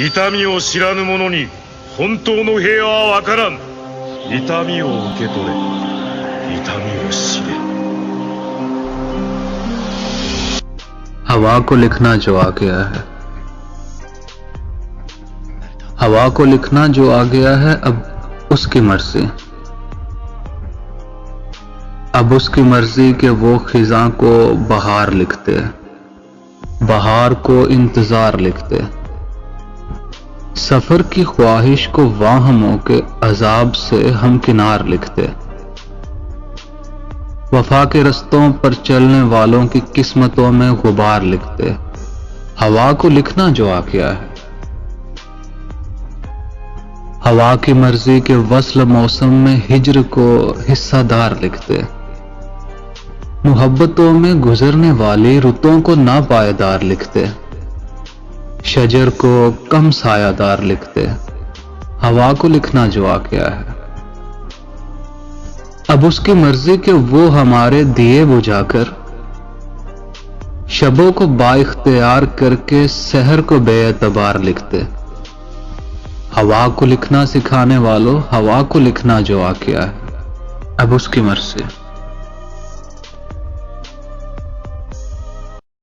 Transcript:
痛みを知らぬ者に本当の平和はわからん。痛みを受け取れ、痛みを知れ。हवा को लिखना जो आ गया है, हवा को लिखना जो आ गया है, अब उसकी मर्जी, अब उसकी मर्जी के वो खिजां को बहार लिखते, बहार को इंतजार लिखते, सफर की ख्वाहिश को वाहमों के अजाब से हम किनार लिखते, वफा के रस्तों पर चलने वालों की किस्मतों में गुबार लिखते। हवा को लिखना जो आ गया है, हवा की मर्जी के वस्ल मौसम में हिज्र को हिस्सादार लिखते, मुहब्बतों में गुजरने वाली रुतों को नापायदार लिखते, शजर को कम सायादार लिखते। हवा को लिखना जो आ गया है, अब उसकी मर्जी के वो हमारे दिए बुझाकर शबों को बाइख्तियार करके सहर को बेएतबार लिखते। हवा को लिखना सिखाने वालों, हवा को लिखना जो आ गया है, अब उसकी मर्जी।